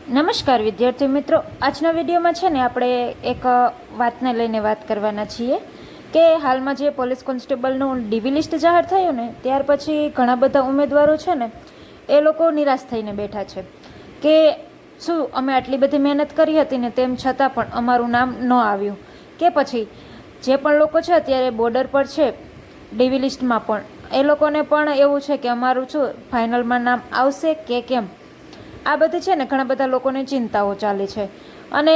નમસ્કાર વિદ્યાર્થી મિત્રો, આજના વિડીયોમાં છે ને આપણે એક વાતને લઈને વાત કરવાના છીએ કે હાલમાં જે પોલીસ કોન્સ્ટેબલનું ડીવી લિસ્ટ જાહેર થયું ને ત્યાર પછી ઘણા બધા ઉમેદવારો છે ને એ લોકો નિરાશ થઈને બેઠા છે કે શું અમે આટલી બધી મહેનત કરી હતી ને તેમ છતાં પણ અમારું નામ ન આવ્યું, કે પછી જે પણ લોકો છે અત્યારે બોર્ડર પર છે ડીવી લિસ્ટમાં પણ એ લોકોને પણ એવું છે કે અમારું શું ફાઇનલમાં નામ આવશે કે કેમ. આ બધી છે ને ઘણા બધા લોકોને ચિંતાઓ ચાલે છે અને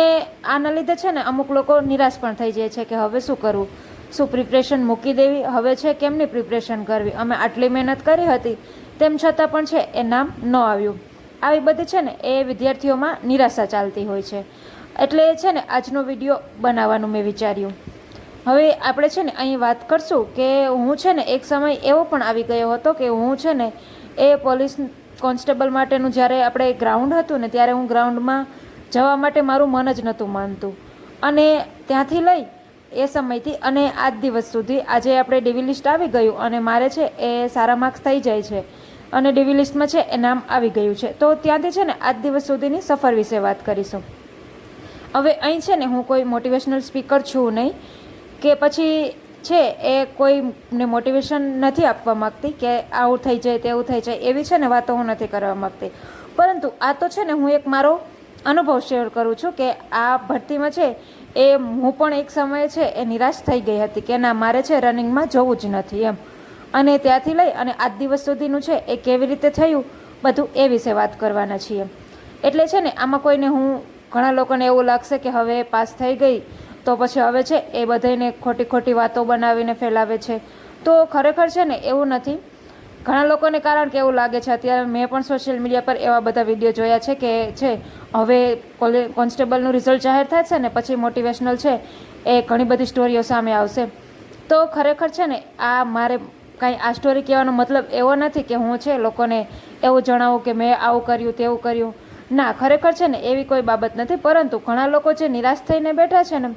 આના લીધે છે ને અમુક લોકો નિરાશ પણ થઈ જાય છે કે હવે શું કરવું, શું પ્રિપરેશન મૂકી દેવી, હવે છે કેમની પ્રિપરેશન કરવી, અમે આટલી મહેનત કરી હતી તેમ છતાં પણ છે એ નામ ન આવ્યું. આવી બધી છે ને એ વિદ્યાર્થીઓમાં નિરાશા ચાલતી હોય છે, એટલે છે ને આજનો વિડીયો બનાવવાનું મેં વિચાર્યું. હવે આપણે છે ને અહીં વાત કરશું કે હું છે ને એક સમય એવો પણ આવી ગયો હતો કે હું છે ને એ પોલીસ કોન્સ્ટેબલ માટેનું જ્યારે આપણે ગ્રાઉન્ડ હતું ને ત્યારે હું ગ્રાઉન્ડમાં જવા માટે મારું મન જ નહોતું માનતું, અને ત્યાંથી લઈ એ સમયથી અને આજ દિવસ સુધી આજે આપણે ડીવી લિસ્ટ આવી ગયું અને મારે છે એ સારા માર્ક્સ થઈ જાય છે અને ડીવી લિસ્ટમાં છે એ નામ આવી ગયું છે. તો ત્યાંથી છે ને આજ દિવસ સુધીની સફર વિશે વાત કરીશું. હવે અહીં છે ને હું કોઈ મોટિવેશનલ સ્પીકર છું નહીં કે પછી છે એ કોઈને મોટિવેશન નથી આપવા માગતી કે આવું થઈ જાય તેવું થઈ જાય, એવી છે ને વાતો હું નથી કરવા માગતી. પરંતુ આ તો છે ને હું એક મારો અનુભવ શેર કરું છું કે આ ભરતીમાં છે એ હું પણ એક સમયે છે એ નિરાશ થઈ ગઈ હતી કે ના મારે છે રનિંગમાં જવું જ નથી એમ. અને ત્યાંથી લઈ અને આજ દિવસ સુધીનું છે એ કેવી રીતે થયું બધું એ વિશે વાત કરવાના છીએ. એટલે છે ને આમાં કોઈને હું ઘણા લોકોને એવું લાગશે કે હવે પાસ થઈ ગઈ તો પછી હવે છે એ બધાને ખોટી ખોટી વાતો બનાવીને ફેલાવે છે, તો ખરેખર છે ને એવું નથી. ઘણા લોકોને કારણ કે એવું લાગે છે, અત્યારે મેં પણ સોશિયલ મીડિયા પર એવા બધા વિડીયો જોયા છે કે છે હવે કોન્સ્ટેબલનું રિઝલ્ટ જાહેર થાય છે ને પછી મોટિવેશનલ છે એ ઘણી બધી સ્ટોરીઓ સામે આવશે. તો ખરેખર છે ને આ મારે કાંઈ આ સ્ટોરી કહેવાનો મતલબ એવો નથી કે હું છે લોકોને એવું જણાવું કે મેં આવું કર્યું તેવું કર્યું. ના, ખરેખર છે ને એવી કોઈ બાબત નથી, પરંતુ ઘણા લોકો જે નિરાશ થઈને બેઠા છે ને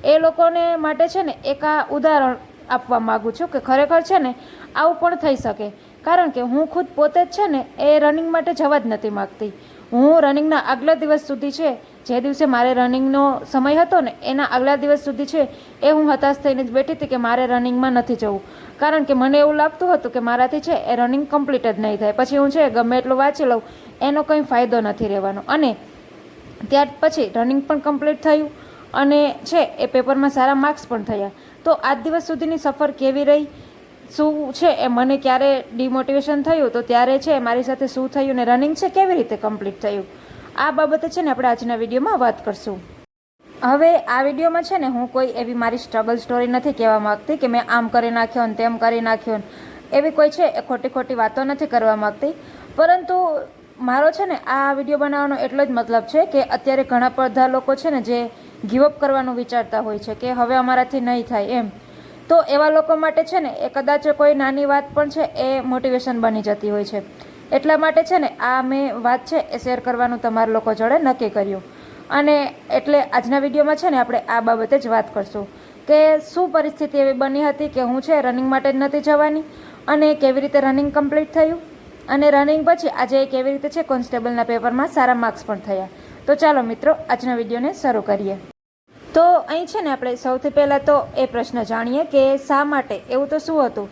એ લોકોને માટે છે ને એક આ ઉદાહરણ આપવા માગું છું કે ખરેખર છે ને આવું પણ થઈ શકે. કારણ કે હું ખુદ પોતે જ છે ને એ રનિંગ માટે જવા જ નથી માગતી. હું રનિંગના આગલા દિવસ સુધી છે, જે દિવસે મારે રનિંગનો સમય હતો ને એના આગલા દિવસ સુધી છે એ હું હતાશ થઈને જ બેઠી હતી કે મારે રનિંગમાં નથી જવું. કારણ કે મને એવું લાગતું હતું કે મારાથી છે એ રનિંગ કમ્પ્લીટ જ નહીં થાય, પછી હું છે ગમે એટલું વાંચી લઉં એનો કંઈ ફાયદો નથી રહેવાનો. અને ત્યાર પછી રનિંગ પણ કમ્પ્લીટ થયું અને છે એ પેપરમાં સારા માર્ક્સ પણ થયા. તો આજ દિવસ સુધીની સફર કેવી રહી, શું છે એ મને ક્યારે ડિમોટિવેશન થયું તો ત્યારે છે મારી સાથે શું થયું ને રનિંગ છે કેવી રીતે કમ્પ્લીટ થયું, આ બાબતે છે ને આપણે આજના વિડીયોમાં વાત કરશું. હવે આ વિડીયોમાં છે ને હું કોઈ એવી મારી સ્ટ્રગલ સ્ટોરી નથી કહેવા માગતી કે મેં આમ કરી નાખ્યો ને તેમ કરી નાખ્યો ને, એવી કોઈ છે એ ખોટી ખોટી વાતો નથી કરવા માગતી. પરંતુ મારો છે ને આ વિડીયો બનાવવાનો એટલો જ મતલબ છે કે અત્યારે ઘણા બધા લોકો છે ને જે ગીવઅપ કરવાનું વિચારતા હોય છે કે હવે અમારાથી નહીં થાય એમ, તો એવા લોકો માટે છે ને એ કદાચ કોઈ નાની વાત પણ છે એ મોટિવેશન બની જતી હોય છે. એટલા માટે છે ને આ મેં વાત છે એ શેર કરવાનું તમારા લોકો જોડે નક્કી કર્યું. અને એટલે આજના વિડીયોમાં છે ને આપણે આ બાબતે જ વાત કરશું કે શું પરિસ્થિતિ એવી બની હતી કે હું છે રનિંગ માટે જ નથી જવાની અને કેવી રીતે રનિંગ કમ્પ્લીટ થયું અને રનિંગ પછી આજે કેવી રીતે છે કોન્સ્ટેબલના પેપરમાં સારા માર્ક્સ પણ થયા. તો ચાલો મિત્રો આજના વિડીયોને શરૂ કરીએ. તો અહીં છે ને આપણે સૌથી પહેલાં તો એ પ્રશ્ન જાણીએ કે શા માટે, એવું તો શું હતું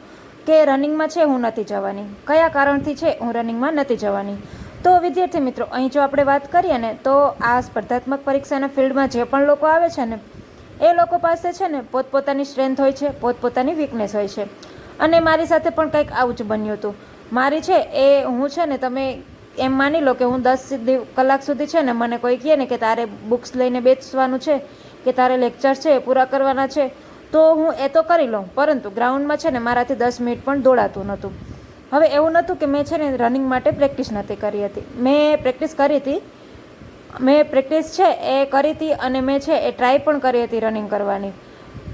કે રનિંગમાં છે હું નથી જવાની, કયા કારણથી છે હું રનિંગમાં નથી જવાની. તો વિદ્યાર્થી મિત્રો અહીં જો આપણે વાત કરીએ ને તો આ સ્પર્ધાત્મક પરીક્ષાના ફિલ્ડમાં જે પણ લોકો આવે છે ને એ લોકો પાસે છે ને પોતપોતાની સ્ટ્રેન્થ હોય છે, પોતપોતાની વીકનેસ હોય છે. અને મારી સાથે પણ કંઈક આવું જ બન્યું હતું. મારી છે એ હું છે ને તમે એમ માની લો કે હું 10 કલાક સુધી છે ને મને કોઈ કહે ને કે તારે બુક્સ લઈને બેસવાનું છે કે તારે લેક્ચર છે એ પૂરા કરવાના છે તો હું એ તો કરી લઉં, પરંતુ ગ્રાઉન્ડમાં છે ને મારાથી 10 મિનિટ પણ દોડાતું નહોતું. હવે એવું નહોતું કે મેં છે ને રનિંગ માટે પ્રેક્ટિસ નથી કરી હતી, મેં પ્રેક્ટિસ કરી હતી, મેં પ્રેક્ટિસ છે એ કરી હતી અને મેં છે એ ટ્રાય પણ કરી હતી રનિંગ કરવાની.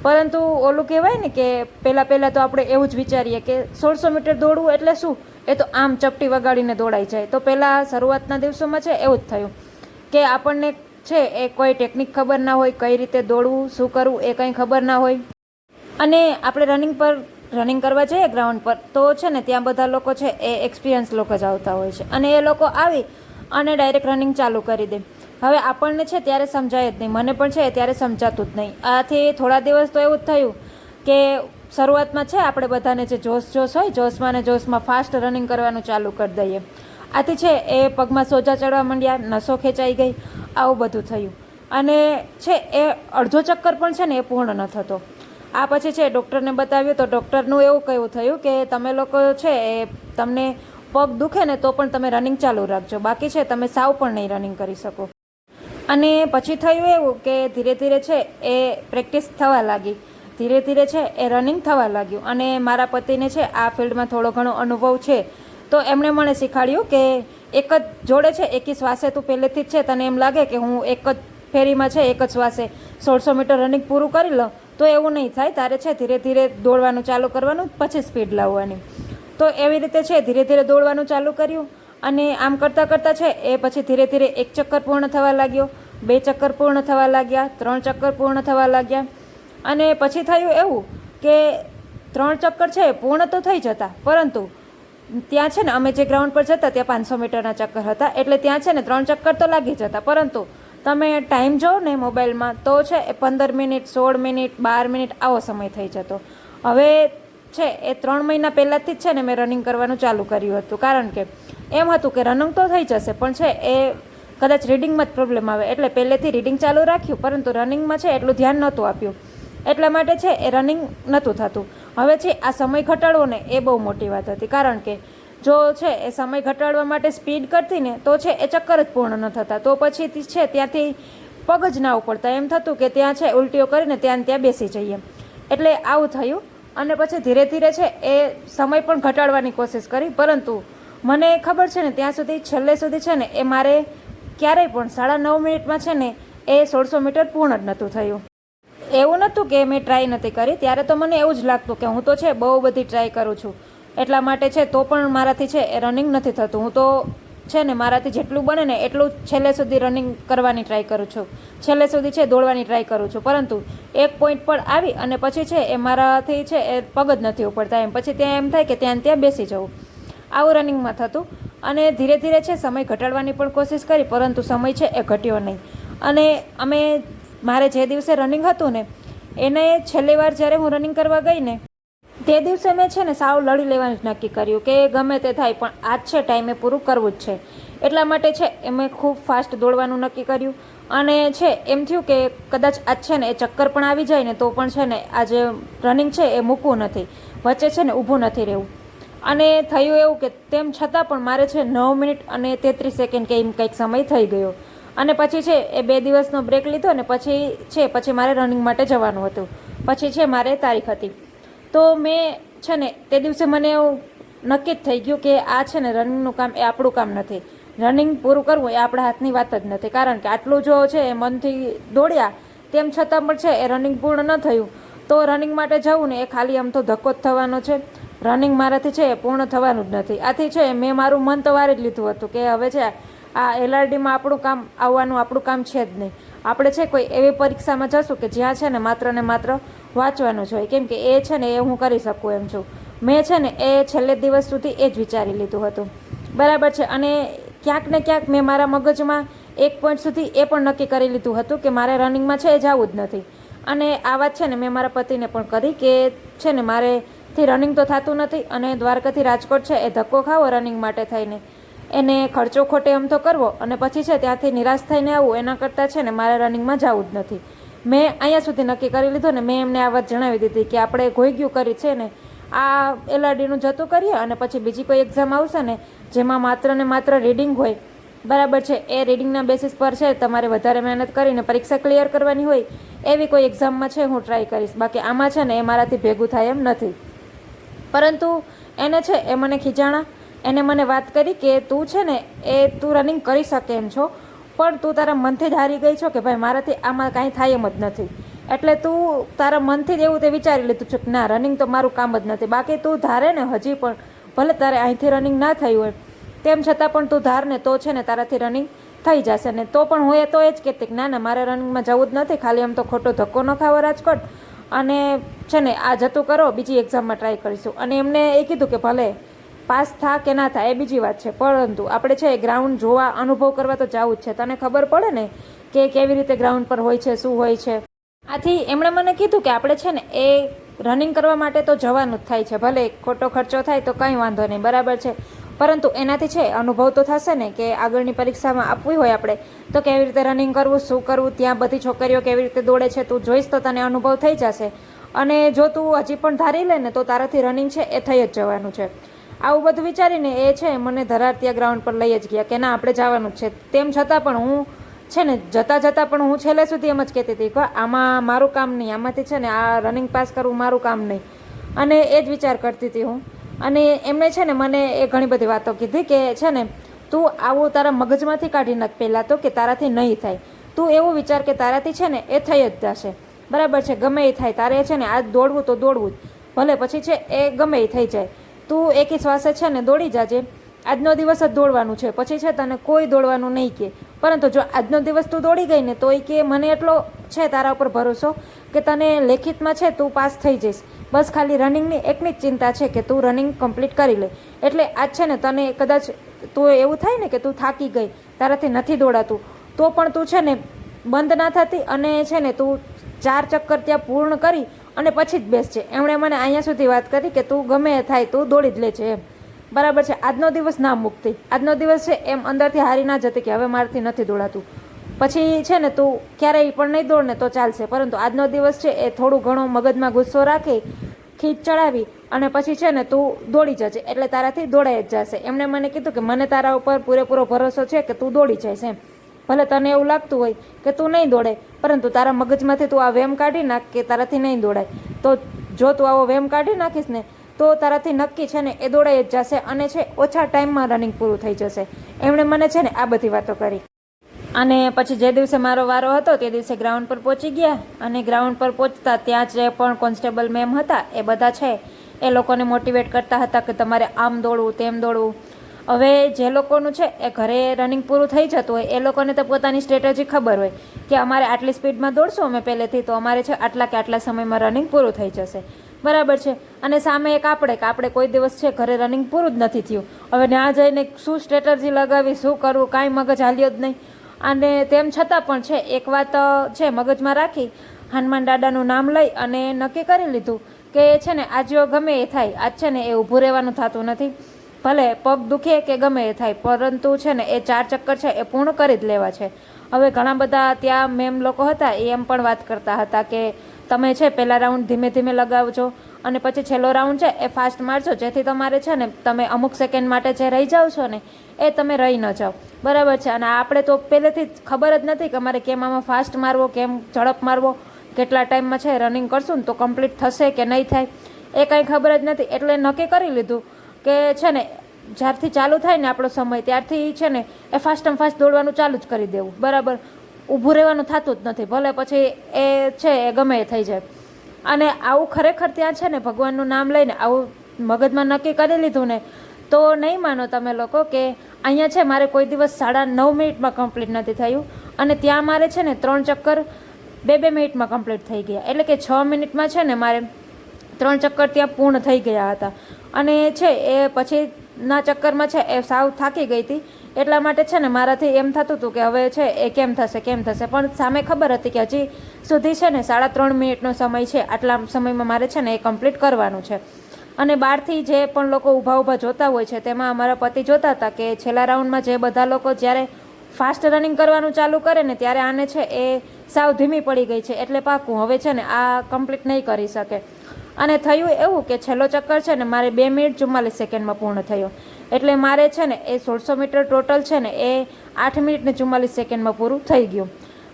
પરંતુ ઓલું કહેવાય ને કે પહેલાં તો આપણે એવું જ વિચારીએ કે 1600 મીટર દોડવું એટલે શું, એ તો આમ ચપટી વગાડીને દોડાઈ જાય. તો પહેલાં શરૂઆતના દિવસોમાં છે એવું જ થયું કે આપણને છે એ કોઈ ટેકનિક ખબર ના હોય, કઈ રીતે દોડવું શું કરવું એ કંઈ ખબર ના હોય. અને આપણે રનિંગ કરવા જઈએ ગ્રાઉન્ડ પર તો છે ને ત્યાં બધા લોકો છે એ એક્સપિરિયન્સ લોકો જ આવતા હોય છે અને એ લોકો આવી અને ડાયરેક્ટ રનિંગ ચાલુ કરી દે. હવે આપણને છે ત્યારે સમજાય જ નહીં, મને પણ છે ત્યારે સમજાતું જ નહીં. આથી થોડા દિવસ તો એવું જ થયું કે શરૂઆતમાં છે આપણે બધાને જે જોશ હોય, જોશમાં ને જોશમાં ફાસ્ટ રનિંગ કરવાનું ચાલુ કરી દઈએ. આથી છે એ પગમાં સોજા ચડવા માંડ્યા, નસો ખેંચાઈ ગઈ, આવું બધું થયું. અને છે એ અડધો ચક્કર પણ છે ને એ પૂર્ણ ન થતો. આ પછી છે ડૉક્ટરને બતાવ્યું તો ડૉક્ટરનું એવું કહેવું થયું કે તમે લોકો છે એ તમને પગ દુખે ને તો પણ તમે રનિંગ ચાલુ રાખજો, બાકી છે તમે સાવ પણ નહીં રનિંગ કરી શકો. અને પછી થયું એવું કે ધીરે ધીરે છે એ પ્રેક્ટિસ થવા લાગી, ધીરે ધીરે છે એ રનિંગ થવા લાગ્યું. અને મારા પતિને છે આ ફિલ્ડમાં થોડો ઘણો અનુભવ છે, તો એમણે મને શીખવાડ્યું કે એક જ જોડે છે એકી શ્વાસે તું પહેલેથી જ છે તને એમ લાગે કે હું એક જ ફેરીમાં છે એક જ શ્વાસે 1600 મીટર રનિંગ પૂરું કરી લઉં, તો એવું નહીં થાય. તારે છે ધીરે ધીરે દોડવાનું ચાલુ કરવાનું, પછી સ્પીડ લાવવાની. તો એવી રીતે છે ધીરે ધીરે દોડવાનું ચાલુ કર્યું. અને આમ કરતાં કરતાં છે એ પછી ધીરે ધીરે 1 ચક્કર પૂર્ણ થવા લાગ્યો, 2 ચક્કર પૂર્ણ થવા લાગ્યા, 3 ચક્કર પૂર્ણ થવા લાગ્યા. અને પછી થયું એવું કે 3 ચક્કર છે પૂર્ણ તો થઈ જતા, પરંતુ ત્યાં છે ને અમે જે ગ્રાઉન્ડ પર જતા ત્યાં 500 મીટરના ચક્કર હતા, એટલે ત્યાં છે ને 3 ચક્કર તો લાગી જતા, પરંતુ તમે ટાઈમ જોવો ને મોબાઈલમાં તો છે એ 15 મિનિટ, 16 મિનિટ, 12 મિનિટ આવો સમય થઈ જતો. હવે છે એ 3 મહિના પહેલાંથી જ છે ને મેં રનિંગ કરવાનું ચાલુ કર્યું હતું, કારણ કે એમ હતું કે રનિંગ તો થઈ જશે, પણ છે એ કદાચ રીડિંગમાં જ પ્રોબ્લેમ આવે, એટલે પહેલેથી રીડિંગ ચાલુ રાખ્યું, પરંતુ રનિંગમાં છે એટલું ધ્યાન નહોતું આપ્યું, એટલા માટે છે એ રનિંગ નહોતું થતું. હવે છે આ સમય ઘટાડવો ને એ બહુ મોટી વાત હતી, કારણ કે જો છે એ સમય ઘટાડવા માટે સ્પીડ કરતી ને તો છે એ ચક્કર જ પૂર્ણ ન થતા, તો પછી છે ત્યાંથી પગ જ ના ઉપડતા, એમ થતું કે ત્યાં છે ઉલટીઓ કરીને ત્યાં બેસી જઈએ. એટલે આવું થયું. અને પછી ધીરે ધીરે છે એ સમય પણ ઘટાડવાની કોશિશ કરી, પરંતુ મને ખબર છે ને ત્યાં સુધી છેલ્લે સુધી છે ને એ મારે ક્યારેય પણ 9.5 મિનિટમાં છે ને એ 1600 મીટર પૂર્ણ જ નહોતું થયું. એવું નહોતું કે મેં ટ્રાય નથી કરી, ત્યારે તો મને એવું જ લાગતું કે હું તો છે બહુ બધી ટ્રાય કરું છું, એટલા માટે છે તો પણ મારાથી છે એ રનિંગ નથી થતું. હું તો છે ને મારાથી જેટલું બને ને એટલું છેલ્લે સુધી રનિંગ કરવાની ટ્રાય કરું છું, છેલ્લે સુધી છે દોડવાની ટ્રાય કરું છું, પરંતુ એક પોઈન્ટ પર આવી અને પછી છે એ મારાથી છે એ પગ જ નથી ઉપડતા, એમ પછી ત્યાં એમ થાય કે ત્યાં બેસી જવું, આવું રનિંગમાં થતું. અને ધીરે ધીરે છે સમય ઘટાડવાની પણ કોશિશ કરી, પરંતુ સમય છે એ ઘટ્યો નહીં. અને મારે જે દિવસે રનિંગ હતું ને એને છેલ્લી વાર જ્યારે હું રનિંગ કરવા ગઈ ને તે દિવસે મેં છે ને સાવ લડી લેવાનું જ નક્કી કર્યું કે ગમે તે થાય પણ આજ છે ટાઈમે પૂરું કરવું જ છે. એટલા માટે છે એ મેં ખૂબ ફાસ્ટ દોડવાનું નક્કી કર્યું. અને છે એમ થયું કે કદાચ આજ છે ને એ ચક્કર પણ આવી જાય ને તો પણ છે ને આજે રનિંગ છે એ મૂકવું નથી, વચ્ચે છે ને ઊભું નથી રહેવું. અને થયું એવું કે તેમ છતાં પણ મારે છે 9 મિનિટ અને 33 સેકન્ડ કે એમ કંઈક સમય થઈ ગયો. અને પછી છે એ 2 દિવસનો બ્રેક લીધો ને પછી મારે રનિંગ માટે જવાનું હતું, પછી છે મારે તારીખ હતી. તો મેં છે ને તે દિવસે મને એવું નક્કી જ થઈ ગયું કે આ છે ને રનિંગનું કામ એ આપણું કામ નથી, રનિંગ પૂરું કરવું એ આપણા હાથની વાત જ નથી. કારણ કે આટલું જો છે એ મનથી દોડ્યા તેમ છતાં પણ છે એ રનિંગ પૂર્ણ ન થયું, તો રનિંગ માટે જવું ને એ ખાલી આમ તો ધક્કો જ થવાનો છે, રનિંગ મારાથી છે એ પૂર્ણ થવાનું જ નથી. આથી છે મેં મારું મન તો વારી જ લીધું હતું કે હવે છે આ LRDમાં આપણું કામ આવવાનું આપણું કામ છે જ નહીં. આપણે છે કોઈ એવી પરીક્ષામાં જશું કે જ્યાં છે ને માત્ર વાંચવાનું જ હોય, કેમ કે એ છે ને એ હું કરી શકું એમ છું. મેં છે ને એ છેલ્લે દિવસ સુધી એ જ વિચારી લીધું હતું, બરાબર છે. અને ક્યાંક ને ક્યાંક મેં મારા મગજમાં એક પોઈન્ટ સુધી એ પણ નક્કી કરી લીધું હતું કે મારે રનિંગમાં છે એ જવું જ નથી. અને આ વાત છે ને મેં મારા પતિને પણ કરી કે છે ને મારેથી રનિંગ તો થતું નથી, અને દ્વારકાથી રાજકોટ છે એ ધક્કો ખાવો રનિંગ માટે થઈને, એને ખર્ચો ખોટે એમ તો કરવો અને પછી છે ત્યાંથી નિરાશ થઈને આવવું, એના કરતાં છે ને મારે રનિંગમાં જવું જ નથી. મેં અહીંયા સુધી નક્કી કરી લીધું ને મેં એમને આ વાત જણાવી દીધી કે આપણે ગોઈગ્યું કરી છે ને આ LRDનું જતું કરીએ, અને પછી બીજી કોઈ એક્ઝામ આવશે ને જેમાં માત્ર ને માત્ર રીડિંગ હોય, બરાબર છે, એ રીડિંગના બેસિસ પર છે તમારે વધારે મહેનત કરીને પરીક્ષા ક્લિયર કરવાની હોય, એવી કોઈ એક્ઝામમાં છે હું ટ્રાય કરીશ. બાકી આમાં છે ને એ મારાથી ભેગું થાય એમ નથી. પરંતુ એને છે એ મને ખીજાણા, એને મને વાત કરી કે તું છે ને તું રનિંગ કરી શકે એમ છો, પણ તું તારા મનથી જ હારી ગઈ છો કે ભાઈ મારાથી આમાં કાંઈ થાય એમ જ નથી, એટલે તું તારા મનથી જ એવું તે વિચારી લીધું છે કે ના રનિંગ તો મારું કામ જ નથી. બાકી તું ધારે ને હજી પણ ભલે તારે અહીંથી રનિંગ ના થઈ હોય તેમ છતાં પણ તું ધાર ને તો છે ને તારાથી રનિંગ થઈ જશે. ને તો પણ હું તો એ જ કહેતી કે ના મારે રનિંગમાં જવું જ નથી, ખાલી આમ તો ખોટો ધક્કો ન ખાવો રાજકોટ, અને છે ને આ જતું કરો બીજી એક્ઝામમાં ટ્રાય કરીશું. અને એમને એ કીધું કે ભલે પાસ થા કે ના થાય એ બીજી વાત છે, પરંતુ આપણે છે ગ્રાઉન્ડ જોવા, અનુભવ કરવા તો જવું જ છે. તને ખબર પડે ને કે કેવી રીતે ગ્રાઉન્ડ પર હોય છે, શું હોય છે. આથી એમણે મને કીધું કે આપણે છે ને એ રનિંગ કરવા માટે તો જવાનું જ થાય છે. ભલે ખોટો ખર્ચો થાય તો કંઈ વાંધો નહીં, બરાબર છે, પરંતુ એનાથી છે અનુભવ તો થશે ને કે આગળની પરીક્ષામાં આપવી હોય આપણે તો કેવી રીતે રનિંગ કરવું, શું કરવું, ત્યાં બધી છોકરીઓ કેવી રીતે દોડે છે તું જોઈશ તો તને અનુભવ થઈ જશે. અને જો તું હજી પણ ધારી લે ને તો તારાથી રનિંગ છે એ થઈ જ જવાનું છે. આવું બધું વિચારીને એ છે મને ધરાર ત્યાં ગ્રાઉન્ડ પર લઈ જ ગયા કે ના આપણે જવાનું જ છે. તેમ છતાં પણ હું છે ને જતાં પણ હું છેલ્લે સુધી એમ જ કહેતી હતી કે આમાં મારું કામ નહીં, આમાંથી છે ને આ રનિંગ પાસ કરવું મારું કામ નહીં. અને એ જ વિચાર કરતી હતી હું. અને એમણે છે ને મને એ ઘણી બધી વાતો કીધી કે છે ને તું આવું તારા મગજમાંથી કાઢી નાખ પહેલાં તો, કે તારાથી નહીં થાય. તું એવું વિચાર કે તારાથી છે ને એ થઈ જ જશે, બરાબર છે, ગમે એ થાય. તારે છે ને આજ દોડવું તો દોડવું જ, ભલે પછી છે એ ગમે એ થઈ જાય. તું એકી શ્વાસે છે ને દોડી જાજે. આજનો દિવસ જ દોડવાનું છે, પછી છે તને કોઈ દોડવાનું નહીં કે. પરંતુ જો આજનો દિવસ તું દોડી ગઈ ને તો એ કે મને એટલો છે તારા ઉપર ભરોસો કે તને લેખિતમાં છે તું પાસ થઈ જઈશ. બસ ખાલી રનિંગની એકની જ ચિંતા છે કે તું રનિંગ કમ્પ્લીટ કરી લે. એટલે આજ છે ને તને કદાચ તું એવું થાય ને કે તું થાકી ગઈ, તારાથી નથી દોડાતું, તો પણ તું છે ને બંધ ના થતી અને છે ને તું 4 ચક્કર ત્યાં પૂર્ણ કરી અને પછી જ બેસજે. એમણે મને અહીંયા સુધી વાત કરી કે તું ગમે એ થાય તું દોડી જ લેજે એમ, બરાબર છે. આજનો દિવસ ના મૂકતી, આજનો દિવસ છે એમ અંદરથી હારી ના જતી કે હવે મારાથી નથી દોડાતું. પછી છે ને તું ક્યારેય પણ નહીં દોડ ને તો ચાલશે, પરંતુ આજનો દિવસ છે એ થોડું ઘણું મગજમાં ગુસ્સો રાખી, ખીચ ચડાવી અને પછી છે ને તું દોડી જજે, એટલે તારાથી દોડાઈ જ જશે. એમણે મને કીધું કે મને તારા ઉપર પૂરેપૂરો ભરોસો છે કે તું દોડી જઈશ એમ. ભલે તને એવું લાગતું હોય કે તું નહીં દોડે, પરંતુ તારા મગજમાંથી તું આ વેમ કાઢી નાખ કે તારાથી નહીં દોડાય. તો જો તું આવો વેમ કાઢી નાખીશ ને તો તારાથી નક્કી છે ને એ દોડાઈ જ જશે અને છે ઓછા ટાઈમમાં રનિંગ પૂરું થઈ જશે. એમણે મને છે ને આ બધી વાતો કરી. અને પછી જે દિવસે મારો વારો હતો તે દિવસે ગ્રાઉન્ડ પર પહોંચી ગયા. અને ગ્રાઉન્ડ પર પહોંચતા ત્યાં જે પણ કોન્સ્ટેબલ મેમ હતા એ બધા છે એ લોકોને મોટિવેટ કરતા હતા કે તમારે આમ દોડવું, તેમ દોડવું. હવે જે લોકોનું છે એ ઘરે રનિંગ પૂરું થઈ જતું હોય એ લોકોને તો પોતાની સ્ટ્રેટેજી ખબર હોય કે અમારે આટલી સ્પીડમાં દોડશું અમે પહેલેથી તો અમારે છે આટલા કે આટલા સમયમાં રનિંગ પૂરું થઈ જશે, બરાબર છે. અને સામે એક આપણે કે આપણે કોઈ દિવસ છે ઘરે રનિંગ પૂરું જ નથી થયું, હવે ત્યાં જઈને શું સ્ટ્રેટેજી લગાવી, શું કરવું, કાંઈ મગજ હાલ્યો જ નહીં. અને તેમ છતાં પણ છે એક વાત છે મગજમાં રાખી, હનુમાન દાદાનું નામ લઈ અને નક્કી કરી લીધું કે છે ને આજ ગમે એ થાય, આજ છે ને એ ઊભું રહેવાનું થતું નથી. ભલે પગ દુખે કે ગમે એ થાય, પરંતુ છે ને એ 4 ચક્કર છે એ પૂર્ણ કરી જ લેવા છે. હવે ઘણા બધા ત્યાં મેમ લોકો હતા એ એમ પણ વાત કરતા હતા કે તમે છે પહેલા રાઉન્ડ ધીમે ધીમે લગાવજો અને પછી છેલ્લો રાઉન્ડ છે એ ફાસ્ટ મારજો, જેથી તમારે છે ને તમે અમુક સેકન્ડ માટે જે રહી જાઓ છો ને એ તમે રહી ન જાઓ, બરાબર છે. અને આપણે તો પહેલેથી જ ખબર જ નથી કે અમારે કેમ આમાં ફાસ્ટ મારવો, કેમ ઝડપ મારવો, કેટલા ટાઈમમાં છે રનિંગ કરશું ને તો કમ્પ્લીટ થશે કે નહીં થાય એ કાંઈ ખબર જ નથી. એટલે નક્કી કરી લીધું કે છે ને જ્યારથી ચાલુ થાય ને આપણો સમય ત્યારથી છે ને એ ફાસ્ટમાં ફાસ્ટ દોડવાનું ચાલુ જ કરી દેવું, બરાબર. ઊભું રહેવાનું થતું જ નથી, ભલે પછી એ છે એ ગમે એ થઈ જાય. અને આવું ખરેખર ત્યાં છે ને ભગવાનનું નામ લઈને આવું મગજમાં નક્કી કરી લીધું ને તો નહીં માનો તમે લોકો કે અહીંયા છે મારે કોઈ દિવસ 9.5 મિનિટમાં કમ્પ્લીટ નથી થયું અને ત્યાં મારે છે ને 3 ચક્કર 2 મિનિટમાં કમ્પ્લીટ થઈ ગયા. એટલે કે 6 મિનિટમાં છે ને મારે 3 ચક્કર ત્યાં પૂર્ણ થઈ ગયા હતા. અને છે એ પછીના ચક્કરમાં છે એ સાવ થાકી ગઈ હતી, એટલા માટે છે ને મારાથી એમ થતું હતું કે હવે છે એ કેમ થશે, પણ સામે ખબર હતી કે હજી સુધી છે ને 3.5 મિનિટનો સમય છે, આટલા સમયમાં મારે છે ને એ કમ્પ્લીટ કરવાનું છે. અને બહારથી જે પણ લોકો ઊભા જોતા હોય છે તેમાં અમારા પતિ જોતા હતા કે છેલ્લા રાઉન્ડમાં જે બધા લોકો જ્યારે ફાસ્ટ રનિંગ કરવાનું ચાલુ કરે ને ત્યારે આને છે એ સાવ ધીમી પડી ગઈ છે, એટલે પાકું હવે છે ને આ કમ્પ્લીટ નહીં કરી શકે. અને થયું એવું કે છેલ્લો ચક્કર છે ને મારે 2 મિનિટ 44 સેકન્ડમાં પૂર્ણ થયો, એટલે મારે છે ને એ 1600 મીટર ટોટલ છે ને એ 8 મિનિટ ને 44 સેકન્ડમાં પૂરું થઈ ગયું.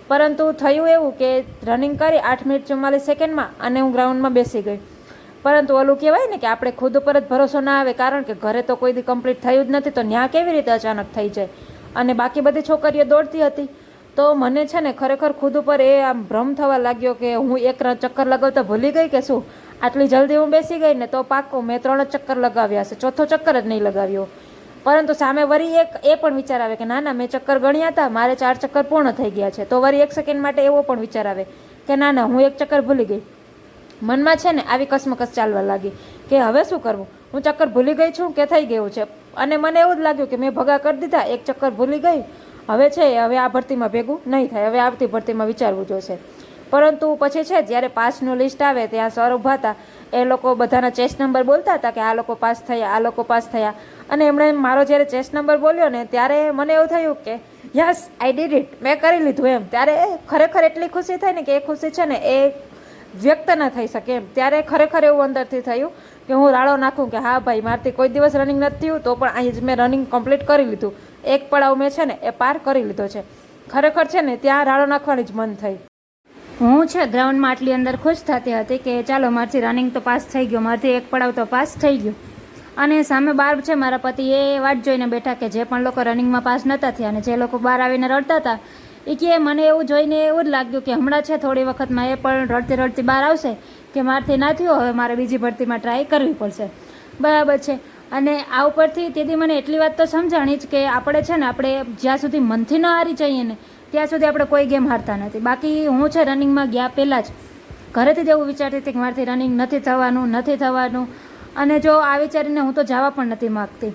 પરંતુ થયું એવું કે રનિંગ કરી 8 મિનિટ 44 સેકન્ડમાં અને હું ગ્રાઉન્ડમાં બેસી ગઈ. પરંતુ ઓલું કહેવાય ને કે આપણે ખુદ ઉપર જ ભરોસો ના આવે, કારણ કે ઘરે તો કોઈ દી કમ્પ્લીટ થયું જ નથી તો ત્યાં કેવી રીતે અચાનક થઈ જાય. અને બાકી બધી છોકરીઓ દોડતી હતી તો મને છે ને ખરેખર ખુદ ઉપર એ આમ ભ્રમ થવા લાગ્યો કે હું એક ચક્કર લગાવતા ભૂલી ગઈ કે શું આટલી જલ્દી હું બેસી ગઈ ને તો પાક્કો મેં 3 ચક્કર લગાવ્યા હશે, 4થો ચક્કર જ નહીં લગાવ્યો. પરંતુ સામે વળી એક એ પણ વિચાર આવે કે ના મેં ચક્કર ગણ્યા હતા, મારે 4 ચક્કર પૂર્ણ થઈ ગયા છે. તો વળી 1 સેકન્ડ માટે એવો પણ વિચાર આવે કે ના હું 1 ચક્કર ભૂલી ગઈ. મનમાં છે ને આવી કસમકસ ચાલવા લાગી કે હવે શું કરવું. હું ચક્કર ભૂલી ગઈ છું કે થઈ ગયું છે. અને મને એવું જ લાગ્યું કે મેં ભગા કરી દીધા, એક ચક્કર ભૂલી ગઈ, હવે આ ભરતીમાં ભેગું નહીં થાય, હવે આવતી ભરતીમાં વિચારવું જોશે. પરંતુ પછી છે જ્યારે પાસનું લિસ્ટ આવે ત્યાં સર ઊભા હતા, એ લોકો બધાના ચેસ્ટ નંબર બોલતા હતા કે આ લોકો પાસ થયા, આ લોકો પાસ થયા. અને એમણે મારો જ્યારે ચેસ્ટ નંબર બોલ્યો ને ત્યારે મને એવું થયું કે યસ આઈ ડીડ ઇટ, મેં કરી લીધું એમ. ત્યારે ખરેખર એટલી ખુશી થાય ને કે એ ખુશી છે ને એ વ્યક્ત ન થઈ શકે એમ. ત્યારે ખરેખર એવું અંદરથી થયું કે હું રાડો નાખું કે હા ભાઈ, મારથી કોઈ દિવસ રનિંગ નથી થયું તો પણ અહીં જ મેં રનિંગ કમ્પ્લીટ કરી લીધું, એક પડાવ મેં છે ને એ પાર કરી લીધો છે. ખરેખર છે ને ત્યાં રાડો નાખવાની જ મન થઈ. હું છે ગ્રાઉન્ડમાં આટલી અંદર ખુશ થતી હતી કે ચાલો મારથી રનિંગ તો પાસ થઈ ગયો, મારથી એક પડાવ તો પાસ થઈ ગયો. અને સામે બહાર છે મારા પતિ એ વાટ જોઈને બેઠા કે જે પણ લોકો રનિંગમાં પાસ નહોતા થયા અને જે લોકો બહાર આવીને રડતા હતા એ કે મને એવું જોઈને એવું જ લાગ્યું કે હમણાં છે થોડી વખતમાં એ પણ રડતી રડતી બહાર આવશે કે મારથી ના થયો, હવે મારે બીજી ભરતીમાં ટ્રાય કરવી પડશે. બરાબર છે. અને આ ઉપરથી તેથી મને એટલી વાત તો સમજાણી જ કે આપણે છે ને આપણે જ્યાં સુધી મનથી ન હારી જઈએ ને ત્યાં સુધી આપણે કોઈ ગેમ હારતા નથી. બાકી હું છે રનિંગમાં ગયા પહેલાં જ ઘરેથી જ એવું વિચારતી હતી કે મારાથી રનિંગ નથી થવાનું. અને જો આ વિચારીને હું તો જવા પણ નથી માગતી.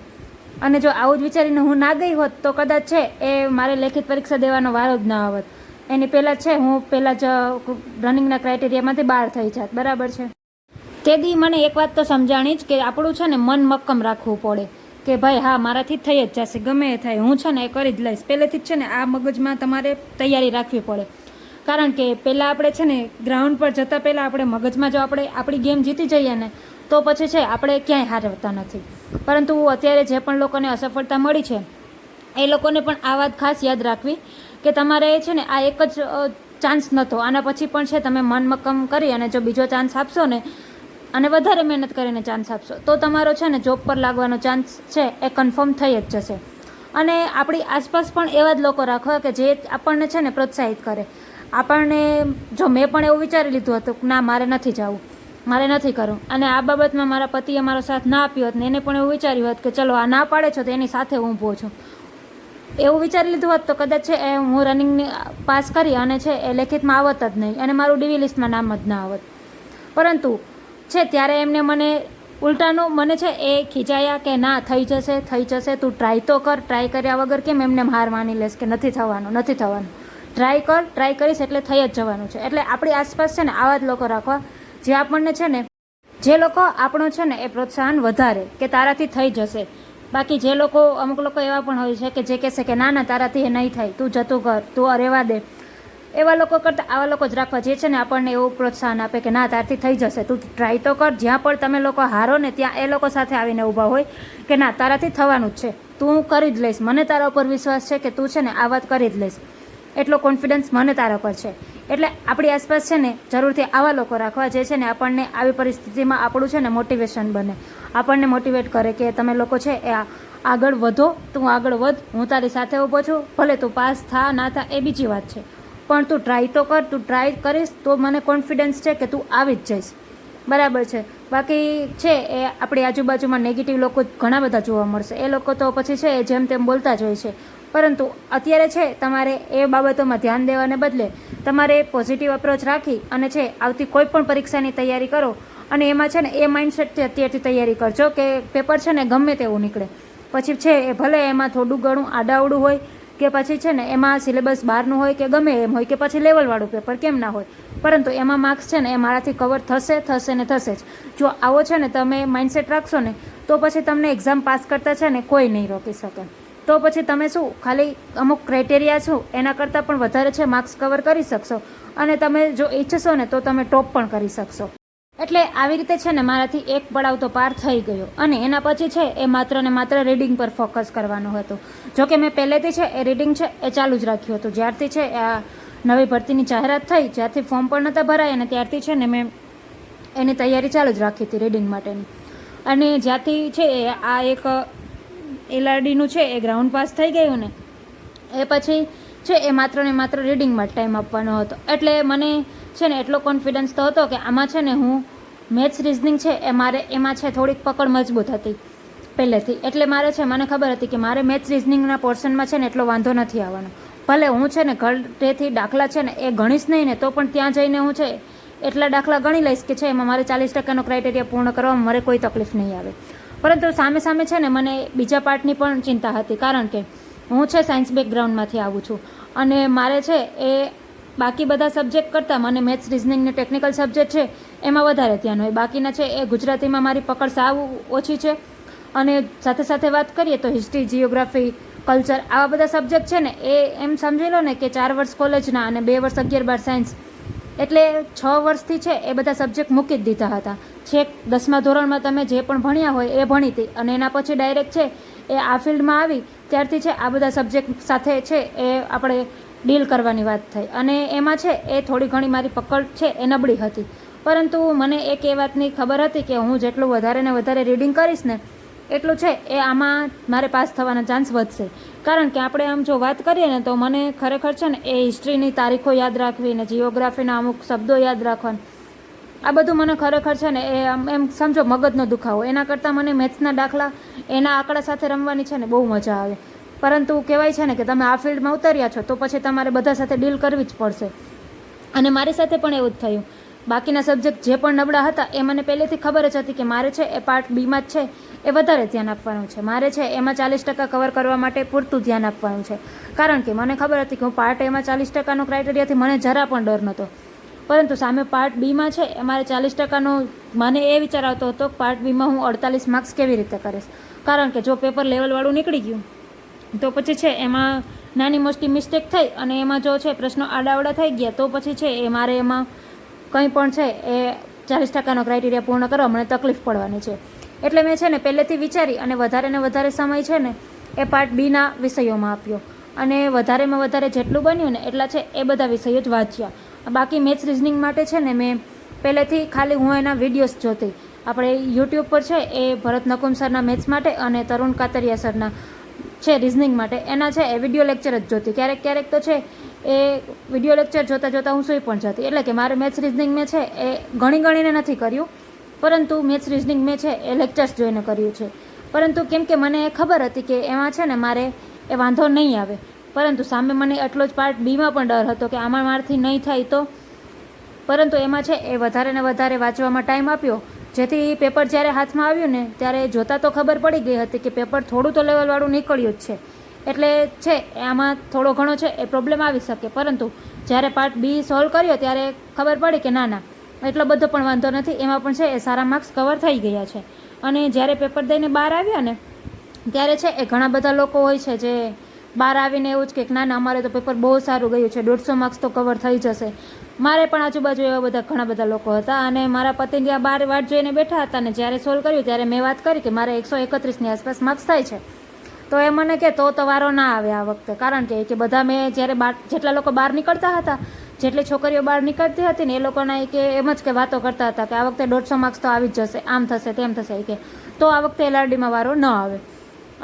અને જો આવું જ વિચારીને હું ના ગઈ હોત તો કદાચ છે એ મારે લેખિત પરીક્ષા દેવાનો વારો જ ના આવત. એની પહેલાં છે હું પહેલાં જ રનિંગના ક્રાઇટેરિયામાંથી બહાર થઈ જાત. બરાબર છે. તે દી મને એક વાત તો સમજાણી જ કે આપણું છે ને મન મક્કમ રાખવું પડે કે ભાઈ હા મારાથી થઈ જ જશે, ગમે એ થાય, હું છે ને એ કરી જ લઈશ. પહેલેથી જ છે ને આ મગજમાં તમારે તૈયારી રાખવી પડે. કારણ કે પહેલાં આપણે છે ને ગ્રાઉન્ડ પર જતાં પહેલાં આપણે મગજમાં જો આપણે આપણી ગેમ જીતી જઈએ ને તો પછી છે આપણે ક્યાંય હારતા નથી. પરંતુ અત્યારે જે પણ લોકોને અસફળતા મળી છે એ લોકોને પણ આ વાત ખાસ યાદ રાખવી કે તમારે છે ને આ એક જ ચાન્સ નહોતો, આના પછી પણ છે તમે મન મક્કમ કરી અને જો બીજો ચાન્સ આપશો ને અને વધારે મહેનત કરીને ચાન્સ આપશો તો તમારો છે ને જોબ પર લાગવાનો ચાન્સ છે એ કન્ફર્મ થઈ જ જશે. અને આપણી આસપાસ પણ એવા જ લોકો રાખવા કે જે આપણને છે ને પ્રોત્સાહિત કરે. આપણને જો મેં પણ એવું વિચારી લીધું હતું કે ના મારે નથી જવું, મારે નથી કરવું, અને આ બાબતમાં મારા પતિએ મારો સાથ ના આપ્યો હોત ને એને પણ એવું વિચાર્યું હોત કે ચલો આ ના પાડે છો તો એની સાથે હું ઊભો છું, એવું વિચારી લીધું હોત તો કદાચ છે એ હું રનિંગની પાસ કરી અને છે એ લેખિતમાં આવત જ નહીં અને મારું ડીવી લિસ્ટમાં નામ જ ના આવત. પરંતુ છે ત્યારે એમને મને ઉલટાનું મને છે એ ખીજાયા કે ના થઈ જશે, તું ટ્રાય તો કર, ટ્રાય કર્યા વગર કેમ એમને હાર માની લેશ કે નથી થવાનું, ટ્રાય કરીશ એટલે થઈ જ જવાનું છે. એટલે આપણી આસપાસ છે ને આવા જ લોકો રાખવા જે આપણને છે ને જે લોકો આપણો છે ને એ પ્રોત્સાહન વધારે કે તારાથી થઈ જશે. બાકી જે લોકો અમુક લોકો એવા પણ હોય છે કે જે કહેશે કે ના તારાથી એ નહીં થાય, તું જતું કર, તું રહેવા દે, એવા લોકો કરતાં આવા લોકો જ રાખવા જે છે ને આપણને એવું પ્રોત્સાહન આપે કે ના તારથી થઈ જશે, તું ટ્રાય તો કર. જ્યાં પણ તમે લોકો હારો ને ત્યાં એ લોકો સાથે આવીને ઊભા હોય કે ના તારાથી થવાનું જ છે, તું કરી જ લઈશ, મને તારા ઉપર વિશ્વાસ છે કે તું છે ને આ વાત કરી જ લઈશ, એટલો કોન્ફિડન્સ મને તારા પર છે. એટલે આપણી આસપાસ છે ને જરૂરથી આવા લોકો રાખવા જે છે ને આપણને આવી પરિસ્થિતિમાં આપણું છે ને મોટિવેશન બને, આપણને મોટિવેટ કરે કે તમે લોકો છે એ આગળ વધો, તું આગળ વધ, હું તારી સાથે ઊભો છું, ભલે તું પાસ થા ના થા એ બીજી વાત છે, પણ તું ટ્રાય તો કર, તું ટ્રાય કરીશ તો મને કોન્ફિડન્સ છે કે તું આવી જ જઈશ. બરાબર છે. બાકી છે એ આપણી આજુબાજુમાં નેગેટિવ લોકો ઘણા બધા જોવા મળશે, એ લોકો તો પછી છે એ જેમ તેમ બોલતા જ હોય છે. પરંતુ અત્યારે છે તમારે એ બાબતોમાં ધ્યાન દેવાને બદલે તમારે પોઝિટિવ અપ્રોચ રાખી અને છે આવતી કોઈ પણ પરીક્ષાની તૈયારી કરો અને એમાં છે ને એ માઇન્ડસેટથી અત્યારથી તૈયારી કરજો કે પેપર છે ને ગમે તેવું નીકળે, પછી છે એ ભલે એમાં થોડું ઘણું આડાવડું હોય કે પછી છે ને એમાં સિલેબસ બહારનું હોય કે ગમે એમ હોય કે પછી લેવલવાળું પેપર કેમ ના હોય, પરંતુ એમાં માર્ક્સ છે ને એ મારાથી કવર થશે ને થશે જ. જો આવો છે ને તમે માઇન્ડસેટ રાખશો ને તો પછી તમને એક્ઝામ પાસ કરતા છે ને કોઈ નહીં રોકી શકે. તો પછી તમે શું ખાલી અમુક ક્રાઇટેરિયા છો એના કરતાં પણ વધારે છે માર્ક્સ કવર કરી શકશો અને તમે જો ઈચ્છશો ને તો તમે ટોપ પણ કરી શકશો. એટલે આવી રીતે છે ને મારાથી એક પડાવ તો પાર થઈ ગયો અને એના પછી છે એ માત્ર ને માત્ર રીડિંગ પર ફોકસ કરવાનું હતું. જોકે મેં પહેલેથી છે એ રીડિંગ છે એ ચાલુ જ રાખ્યું હતું. જ્યારથી છે આ નવી ભરતીની જાહેરાત થઈ, જ્યારથી ફોર્મ પણ નહોતા ભરાય અને ત્યારથી છે ને મેં એની તૈયારી ચાલુ જ રાખી હતી રીડિંગ માટેની. અને જ્યાંથી છે આ એક LRDનું છે એ ગ્રાઉન્ડ પાસ થઈ ગયું ને એ પછી છે એ માત્ર ને માત્ર રીડિંગમાં ટાઈમ આપવાનો હતો. એટલે મને છે ને એટલો કોન્ફિડન્સ તો હતો કે આમાં છે ને હું મેથ્સ રિઝનિંગ છે એ મારે એમાં છે થોડીક પકડ મજબૂત હતી પહેલેથી. એટલે મારે છે મને ખબર હતી કે મારે મેથ્સ રિઝનિંગના પોર્શનમાં છે ને એટલો વાંધો નથી આવવાનો. ભલે હું છે ને ઘરેથી દાખલા છે ને એ ગણીશ નહીં ને તો પણ ત્યાં જઈને હું છે એટલા દાખલા ગણી લઈશ કે છે એમાં મારે 40% ક્રાઇટેરિયા પૂર્ણ કરવામાં મારે કોઈ તકલીફ નહીં આવે. પરંતુ સામે સામે છે ને મને બીજા પાર્ટની પણ ચિંતા હતી, કારણ કે હું છે સાયન્સ બેકગ્રાઉન્ડમાંથી આવું છું અને મારે છે એ બાકી બધા સબ્જેક્ટ કરતાં મને મેથ્સ, રિઝનિંગ ને ટેકનિકલ સબ્જેક્ટ છે એમાં વધારે ધ્યાન હોય. બાકીના છે એ ગુજરાતીમાં મારી પકડ સાવ ઓછી છે. અને સાથે સાથે વાત કરીએ તો હિસ્ટ્રી, જિયોગ્રાફી, કલ્ચર આવા બધા સબ્જેક્ટ છે ને એ એમ સમજી લો ને કે 4 વર્ષ કોલેજના અને 2 વર્ષ 11-12 સાયન્સ, એટલે 6 વર્ષથી છે એ બધા સબ્જેક્ટ મૂકી જ દીધા હતા. છેક 10મા ધોરણમાં તમે જે પણ ભણ્યા હોય એ ભણી હતી અને એના પછી ડાયરેક્ટ છે એ આ ફિલ્ડમાં આવી ત્યારથી છે આ બધા સબ્જેક્ટ સાથે છે એ આપણે ડીલ કરવાની વાત થઈ અને એમાં છે એ થોડી ઘણી મારી પકડ છે એ નબળી હતી. પરંતુ મને એક એ વાતની ખબર હતી કે હું જેટલું વધારે ને વધારે રીડિંગ કરીશ ને એટલું છે એ આમાં મારે પાસ થવાના ચાન્સ વધશે. કારણ કે આપણે આમ જો વાત કરીએ ને તો મને ખરેખર છે ને એ હિસ્ટ્રીની તારીખો યાદ રાખવી ને જિયોગ્રાફીના અમુક શબ્દો યાદ રાખવાના, આ બધું મને ખરેખર છે ને એ આમ એમ સમજો મગજનો દુખાવો. એના કરતાં મને મેથ્સના દાખલા, એના આંકડા સાથે રમવાની છે ને બહુ મજા આવે. પરંતુ કહેવાય છે ને કે તમે આ ફિલ્ડમાં ઉતર્યા છો તો પછી તમારે બધા સાથે ડીલ કરવી જ પડશે અને મારી સાથે પણ એવું જ થયું. બાકીના સબ્જેક્ટ જે પણ નબળા હતા એ મને પહેલેથી ખબર જ હતી કે મારે છે એ પાર્ટ બીમાં જ છે એ વધારે ધ્યાન આપવાનું છે. મારે છે એમાં 40% કવર કરવા માટે પૂરતું ધ્યાન આપવાનું છે. કારણ કે મને ખબર હતી કે હું પાર્ટ એમાં 40%નો ક્રાઇટેરિયાથી મને જરા પણ ડર નહોતો. પરંતુ સામે પાર્ટ બીમાં છે એ મારે 40%નો મને એ વિચાર આવતો હતો કે પાર્ટ બીમાં હું 48 માર્ક્સ કેવી રીતે કરીશ. કારણ કે જો પેપર લેવલવાળું નીકળી ગયું તો પછી છે એમાં નાની મોટી મિસ્ટેક થઈ અને એમાં જો છે પ્રશ્નો આડાવડા થઈ ગયા તો પછી છે એ મારે એમાં કંઈ પણ છે એ 40%નો ક્રાઇટેરિયા પૂર્ણ કરવા મને તકલીફ પડવાની છે. એટલે મેં છે ને પહેલેથી વિચારી અને વધારે ને વધારે સમય છે ને એ પાર્ટ બીના વિષયોમાં આપ્યો અને વધારેમાં વધારે જેટલું બન્યું ને એટલા છે એ બધા વિષયો જ વાંચ્યા. બાકી મેથ્સ, રિઝનિંગ માટે છે ને મેં પહેલેથી ખાલી હું એના વિડીયોઝ જોતી. આપણે યુટ્યુબ પર છે એ ભરત નકુમ સરના મેથ્સ માટે અને તરુણ કાતરિયા સરના છે રિઝનિંગ માટે એના છે એ વિડીયો લેક્ચર જ જોતી. ક્યારેક ક્યારેક તો છે એ વિડીયો લેક્ચર જોતાં જોતાં હું સૂઈ પણ જતી. એટલે કે મારે મેથ્સ, રિઝનિંગ મેં છે એ ગણીને નથી કર્યું, પરંતુ મેથ્સ, રિઝનિંગ મેં છે એ લેક્ચર્સ જોઈને કર્યું છે. પરંતુ કેમ કે મને એ ખબર હતી કે એમાં છે ને મારે એ વાંધો નહીં આવે. પરંતુ સામે મને એટલો જ પાર્ટ બીમાં પણ ડર હતો કે આમાં મારાથી નહીં થાય તો. પરંતુ એમાં છે એ વધારે ને વધારે વાંચવામાં ટાઈમ આપ્યો, જેથી પેપર જ્યારે હાથમાં આવ્યું ને ત્યારે જોતાં તો ખબર પડી ગઈ હતી કે પેપર થોડું તો લેવલવાળું નીકળ્યું જ છે. એટલે છે આમાં થોડો ઘણો છે એ પ્રોબ્લેમ આવી શકે. પરંતુ જ્યારે પાર્ટ બી સોલ્વ કર્યો ત્યારે ખબર પડી કે ના એટલો બધો પણ વાંધો નથી, એમાં પણ છે એ સારા માર્ક્સ કવર થઈ ગયા છે. અને જ્યારે પેપર દઈને બહાર આવ્યા ને ત્યારે છે એ ઘણા બધા લોકો હોય છે જે બહાર આવીને એવું જ કે ના અમારે તો પેપર બહુ સારું ગયું છે, 150 માર્ક્સ તો કવર થઈ જશે. મારે પણ આજુબાજુ એવા બધા ઘણા બધા લોકો હતા અને મારા પતિ ત્યાં બહાર વાટ જોઈને બેઠા હતા અને જ્યારે સોલ્વ કર્યું ત્યારે મેં વાત કરી કે મારે 131ની આસપાસ માર્ક્સ થાય છે. તો એ મને કે તો વારો ના આવે આ વખતે. કારણ કે બધા મેં જ્યારે જેટલા લોકો બહાર નીકળતા હતા, જેટલી છોકરીઓ બહાર નીકળતી હતી ને એ લોકોના કે એમ જ કે વાતો કરતા હતા કે આ વખતે 150 માર્ક્સ તો આવી જ જશે, આમ થશે તેમ થશે, કે તો આ વખતે LRDમાં વારો ન આવે.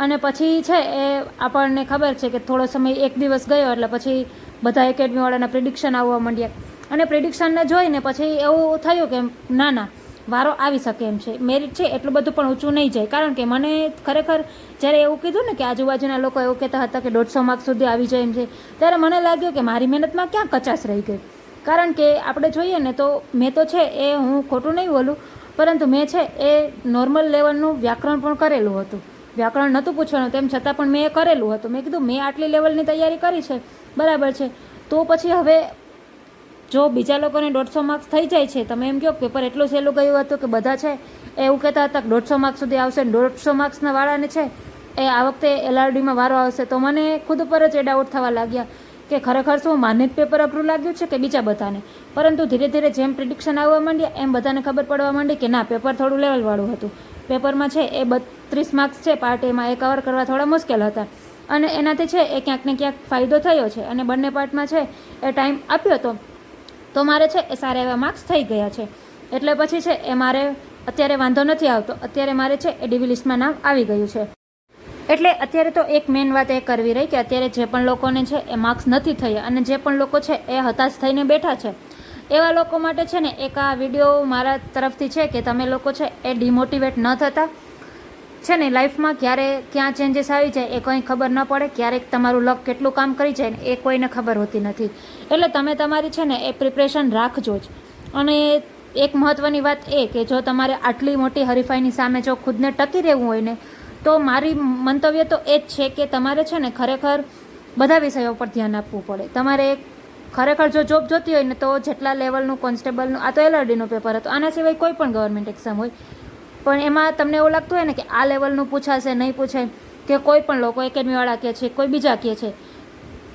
અને પછી છે એ આપણને ખબર છે કે થોડો સમય એક દિવસ ગયો એટલે પછી બધા એકેડમીવાળાના પ્રિડિક્શન આવવા માંડ્યા અને પ્રિડિક્શનને જોઈને પછી એવું થયું કે ના વારો આવી શકે એમ છે. મેરિટ છે એટલું બધું પણ ઊંચું નહીં જાય. કારણ કે મને ખરેખર જ્યારે એવું કીધું ને કે આજુબાજુના લોકો એવું કહેતા હતા કે 150 માર્ક્સ સુધી આવી જાય એમ છે, ત્યારે મને લાગ્યું કે મારી મહેનતમાં ક્યાં કચાશ રહી ગઈ. કારણ કે આપણે જોઈએ ને તો મેં તો છે એ હું ખોટું નહીં બોલું, પરંતુ મેં છે એ નોર્મલ લેવલનું વ્યાકરણ પણ કરેલું હતું. વ્યાકરણ નહોતું પૂછવાનું તેમ છતાં પણ મેં એ કરેલું હતું. મેં કીધું મેં આટલી લેવલની તૈયારી કરી છે, બરાબર છે, તો પછી હવે જો બીજા લોકોને 150 માર્ક્સ થઈ જાય છે, તમે એમ કહો પેપર એટલું સહેલું ગયું હતું કે બધા છે એવું કહેતા હતા કે 150 માર્ક્સ સુધી આવશે, 150 માર્ક્સના વાળાને છે એ આ વખતે LRDમાં વારો આવશે. તો મને ખુદ પર જ એ ડાઉટ થવા લાગ્યા કે ખરેખર શું માને જ પેપર અઘરું લાગ્યું છે કે બીજા બધાને. પરંતુ ધીરે ધીરે જેમ પ્રિડિક્શન આવવા માંડ્યા એમ બધાને ખબર પડવા માંડી કે ના પેપર થોડું લેવલવાળું હતું. પેપરમાં છે એ 32 માર્ક્સ છે પાર્ટ એમાં એ કવર કરવા થોડા મુશ્કેલ હતા અને એનાથી છે એ ક્યાંક ને ક્યાંક ફાયદો થયો છે અને બંને પાર્ટમાં છે એ ટાઈમ આપ્યો તો મારે છે એ સારા એવા માર્ક્સ થઈ ગયા છે. એટલે પછી છે એ મારે અત્યારે વાંધો નથી આવતો. અત્યારે મારે છે એ DV લિસ્ટમાં નામ આવી ગયું છે. એટલે અત્યારે તો એક મેઇન વાત એ કરવી રહી કે અત્યારે જે પણ લોકોને છે એ માર્ક્સ નથી થયા અને જે પણ લોકો છે એ હતાશ થઈને બેઠા છે એવા લોકો માટે છે ને એક આ વિડીયો મારા તરફથી છે કે તમે લોકો છે એ ડિમોટિવેટ ન થતા છે ને. લાઈફમાં ક્યારે ક્યાં ચેન્જીસ આવી જાય એ કંઈ ખબર ન પડે. ક્યારેક તમારું લક કેટલું કામ કરી જાય ને એ કોઈને ખબર હોતી નથી. એટલે તમે તમારી છે ને એ પ્રિપરેશન રાખજો જ. અને એક મહત્ત્વની વાત એ કે જો તમારે આટલી મોટી હરીફાઈની સામે જો ખુદને ટકી રહેવું હોય ને, તો મારી મંતવ્ય તો એ જ છે કે તમારે છે ને ખરેખર બધા વિષયો પર ધ્યાન આપવું પડે. તમારે ખરેખર જો જોબ જોતી હોય ને તો જેટલા લેવલનું કોન્સ્ટેબલનું, આ તો LRDનું પેપર હતું, આના સિવાય કોઈ પણ ગવર્મેન્ટ એક્ઝામ હોય પણ એમાં તમને એવું લાગતું હોય ને કે આ લેવલનું પૂછાશે નહીં પૂછાય, કે કોઈ પણ લોકો એકેડમીવાળા કહે છે, કોઈ બીજા કહે છે,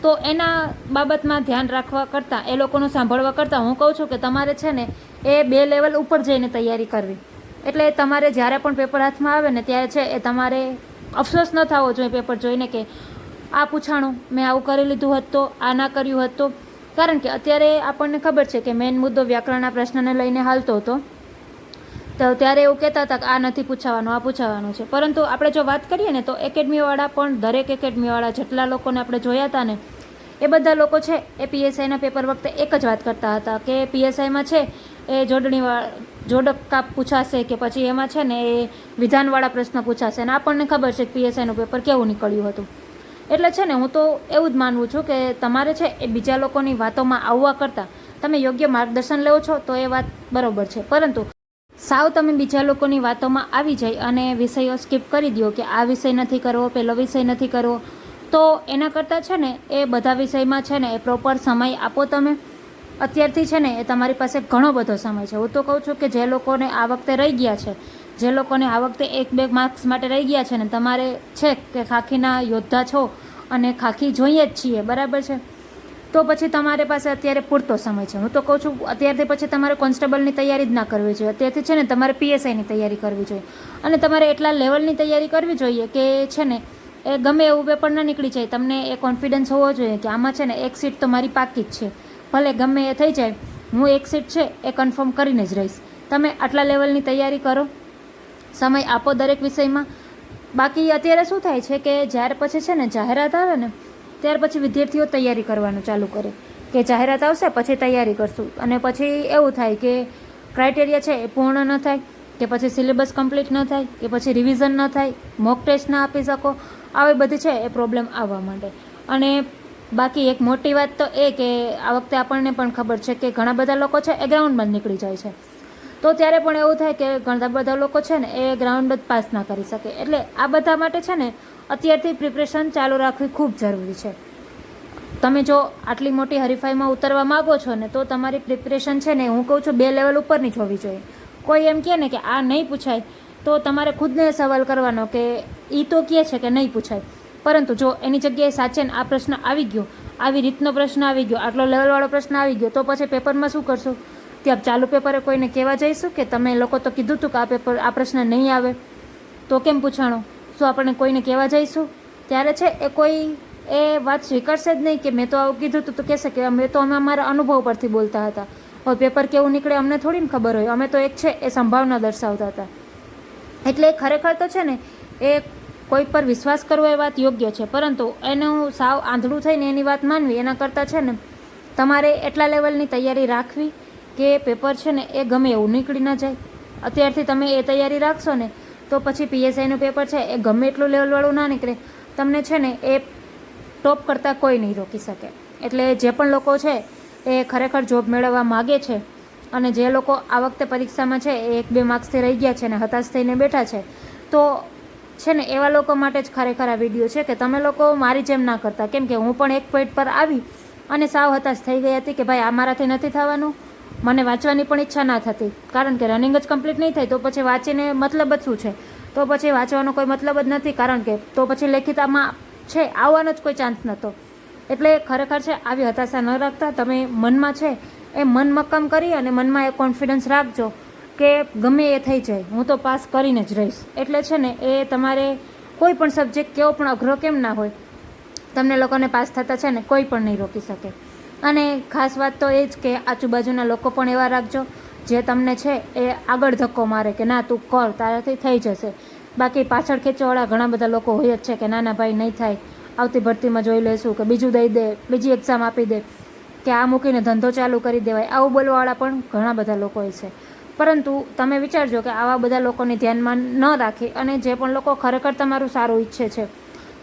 તો એના બાબતમાં ધ્યાન રાખવા કરતાં, એ લોકોનું સાંભળવા કરતાં હું કહું છું કે તમારે છે ને એ 2 લેવલ ઉપર જઈને તૈયારી કરવી. એટલે તમારે જ્યારે પણ પેપર હાથમાં આવે ને ત્યારે છે એ તમારે અફસોસ ન થવો જોઈએ પેપર જોઈને કે આ પૂછાણું, મેં આવું કરી લીધું હોત તો, આ ના કર્યું હોત તો. કારણ કે અત્યારે આપણને ખબર છે કે મેઇન મુદ્દો વ્યાકરણના પ્રશ્નને લઈને હાલતો હતો, તો ત્યારે એવું કહેતા હતા કે આ નથી પૂછાવાનું, આ પૂછાવાનું છે. પરંતુ આપણે જો વાત કરીએ ને તો એકેડમીવાળા પણ, દરેક એકેડમીવાળા જેટલા લોકોને આપણે જોયા હતા ને એ બધા લોકો છે એ PSIના પેપર વખતે એક જ વાત કરતા હતા કે PSIમાં છે એ જોડકા પૂછાશે કે પછી એમાં છે ને એ વિધાનવાળા પ્રશ્ન પૂછાશે. અને આપણને ખબર છે કે PSIનું પેપર કેવું નીકળ્યું હતું. એટલે છે ને હું તો એવું જ માનવું છું કે તમારે છે એ બીજા લોકોની વાતોમાં આવવા કરતાં તમે યોગ્ય માર્ગદર્શન લેવો છો તો એ વાત બરાબર છે. પરંતુ સાવ તમે બીજા લોકોની વાતોમાં આવી જાય અને વિષયો સ્કીપ કરી દો કે આ વિષય નથી કરવો, પેલો વિષય નથી કરવો, તો એના કરતાં છે ને એ બધા વિષયમાં છે ને એ પ્રોપર સમય આપો. તમે અત્યારથી છે ને એ તમારી પાસે ઘણો બધો સમય છે. હું તો કહું છું કે જે લોકોને આ વખતે રહી ગયા છે, જે લોકોને આ વખતે 1-2 માર્ક્સ માટે રહી ગયા છે ને, તમારે છે કે ખાખીના યોદ્ધા છો અને ખાખી જોઈએ જ છીએ, બરાબર છે, તો પછી તમારી પાસે અત્યારે પૂરતો સમય છે. હું તો કહું છું અત્યારથી પછી તમારે કોન્સ્ટેબલની તૈયારી જ ના કરવી જોઈએ. અત્યારથી છે ને તમારે PSIની તૈયારી કરવી જોઈએ અને તમારે એટલા લેવલની તૈયારી કરવી જોઈએ કે છે ને એ ગમે એવું પેપર ના નીકળી જાય, તમને એ કોન્ફિડન્સ હોવો જોઈએ કે આમાં છે ને એક સીટ તો મારી પાકી જ છે, ભલે ગમે એ થઈ જાય, હું એક સીટ છે એ કન્ફર્મ કરીને જ રહીશ. તમે આટલા લેવલની તૈયારી કરો, સમય આપો દરેક વિષયમાં. બાકી અત્યારે શું થાય છે કે જ્યારે પછી છે ને જાહેરાત આવે ને ત્યાર પછી વિદ્યાર્થીઓ તૈયારી કરવાનું ચાલુ કરે કે જાહેરાત આવશે પછી તૈયારી કરશું, અને પછી એવું થાય કે ક્રાઇટેરિયા છે એ પૂર્ણ ન થાય, કે પછી સિલેબસ કમ્પ્લીટ ન થાય, કે પછી રિવિઝન ન થાય, મોક ટેસ્ટ ના આપી શકો. આવી બધી છે એ પ્રોબ્લેમ આવવા માંડે. અને બાકી એક મોટી વાત તો એ કે આ વખતે આપણને પણ ખબર છે કે ઘણા બધા લોકો છે એ ગ્રાઉન્ડમાં નીકળી જાય છે, તો ત્યારે પણ એવું થાય કે ઘણા બધા લોકો છે ને એ ગ્રાઉન્ડ જ પાસ ના કરી શકે. એટલે આ બધા માટે છે ને અત્યારથી પ્રિપરેશન ચાલુ રાખવી ખૂબ જરૂરી છે. તમે જો આટલી મોટી હરીફાઈમાં ઉતરવા માગો છો ને તો તમારી પ્રિપરેશન છે ને હું કહું છું 2 લેવલ ઉપરની જ હોવી જોઈએ. કોઈ એમ કહે ને કે આ નહીં પૂછાય તો તમારે ખુદને સવાલ કરવાનો કે એ તો કહે છે કે નહીં પૂછાય, પરંતુ જો એની જગ્યાએ સાચે આ પ્રશ્ન આવી ગયો, આવી રીતનો પ્રશ્ન આવી ગયો, આટલો લેવલવાળો પ્રશ્ન આવી ગયો, તો પછી પેપરમાં શું કરશું? ત્યાં ચાલુ પેપરે કોઈને કહેવા જઈશું કે તમે લોકો તો કીધું હતું કે આ પ્રશ્ન નહીં આવે તો કેમ પૂછાણો? શું આપણે કોઈને કહેવા જઈશું? ત્યારે છે એ કોઈ એ વાત સ્વીકારશે જ નહીં કે મેં તો આવું કીધું હતું. તો કહેશે કે અમે અમારા અનુભવ પરથી બોલતા હતા, હવે પેપર કેવું નીકળે અમને થોડીને ખબર હોય, અમે તો એક છે એ સંભાવના દર્શાવતા હતા. એટલે ખરેખર તો છે ને એ કોઈ પર વિશ્વાસ કરવો એ વાત યોગ્ય છે, પરંતુ એનું સાવ આંધળું થઈને એની વાત માનવી એના કરતાં છે ને તમારે એટલા લેવલની તૈયારી રાખવી કે પેપર છે ને એ ગમે એવું નીકળી ન જાય. અત્યારથી તમે એ તૈયારી રાખશો ને તો પછી PSIનું પેપર છે એ ગમે એટલું લેવલવાળું ના નીકળે, તમને છે ને એ ટોપ કરતાં કોઈ નહીં રોકી શકે. એટલે જે પણ લોકો છે એ ખરેખર જોબ મેળવવા માગે છે અને જે લોકો આ વખતે પરીક્ષામાં છે એ 1-2 માર્ક્સથી રહી ગયા છે અને હતાશ થઈને બેઠા છે, તો છે ને એવા લોકો માટે જ ખરેખર આ વિડીયો છે કે તમે લોકો મારી જેમ ના કરતા. કેમ કે હું પણ એક પોઈન્ટ પર આવી અને સાવ હતાશ થઈ ગઈ હતી કે ભાઈ આ મારાથી નથી થવાનું, મને વાંચવાની પણ ઈચ્છા ના થતી, કારણ કે રનિંગ જ કમ્પ્લીટ નહીં થાય તો પછી વાંચીને મતલબ જ શું છે? તો પછી વાંચવાનો કોઈ મતલબ જ નથી, કારણ કે તો પછી લેખિતામાં છે આવવાનો જ કોઈ ચાન્સ નહોતો. એટલે ખરેખર છે આવી હતાશા ન રાખતા, તમે મનમાં છે એ મન મક્કમ કરી અને મનમાં એ કોન્ફિડન્સ રાખજો કે ગમે એ થઈ જાય હું તો પાસ કરીને જ રહીશ. એટલે છે ને એ તમારે કોઈ પણ સબ્જેક્ટ કેવો પણ અઘરો કેમ ના હોય, તમને લોકોને પાસ થતા છે ને કોઈ પણ નહીં રોકી શકે. અને ખાસ વાત તો એ જ કે આજુબાજુના લોકો પણ એવા રાખજો જે તમને છે એ આગળ ધક્કો મારે કે ના તું કર, તારાથી થઈ જશે. બાકી પાછળ ખેંચવાવાળા ઘણા બધા લોકો હોય જ છે કે ના ના ભાઈ નહીં થાય, આવતી ભરતીમાં જોઈ લઈશું, કે બીજું દઈ દે, બીજી એક્ઝામ આપી દે, કે આ મૂકીને ધંધો ચાલુ કરી દેવાય, આવું બોલવાવાળા પણ ઘણા બધા લોકો હોય છે. પરંતુ તમે વિચારજો કે આવા બધા લોકોને ધ્યાનમાં ન રાખી અને જે પણ લોકો ખરેખર તમારું સારું ઈચ્છે છે,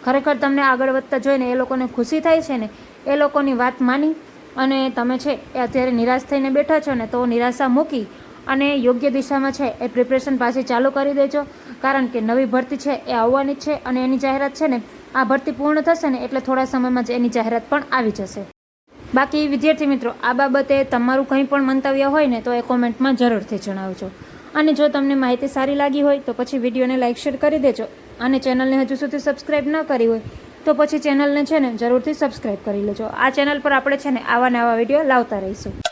ખરેખર તમને આગળ વધતા જોઈને એ લોકોને ખુશી થાય છે ને, એ લોકોની વાત માની અને તમે છે એ અત્યારે નિરાશ થઈને બેઠા છો ને, તો નિરાશા મૂકી અને યોગ્ય દિશામાં છે એ પ્રિપરેશન પાછી ચાલુ કરી દેજો, કારણ કે નવી ભરતી છે એ આવવાની જ છે અને એની જાહેરાત છે ને આ ભરતી પૂર્ણ થશે ને એટલે થોડા સમયમાં જ એની જાહેરાત પણ આવી જશે. બાકી વિદ્યાર્થી મિત્રો, આ બાબતે તમારું કંઈ પણ મંતવ્ય હોય ને તો એ કોમેન્ટમાં જરૂરથી જણાવજો. અને જો તમને માહિતી સારી લાગી હોય તો પછી વિડીયોને લાઇક શેર કરી દેજો, અને ચેનલને હજુ સુધી સબસ્ક્રાઈબ ન કરી હોય તો પછી ચેનલને છે ને જરૂરથી સબસ્ક્રાઈબ કરી લેજો. આ ચેનલ પર આપણે છે ને આવા નવા વિડીયો લાવતા રહીશું.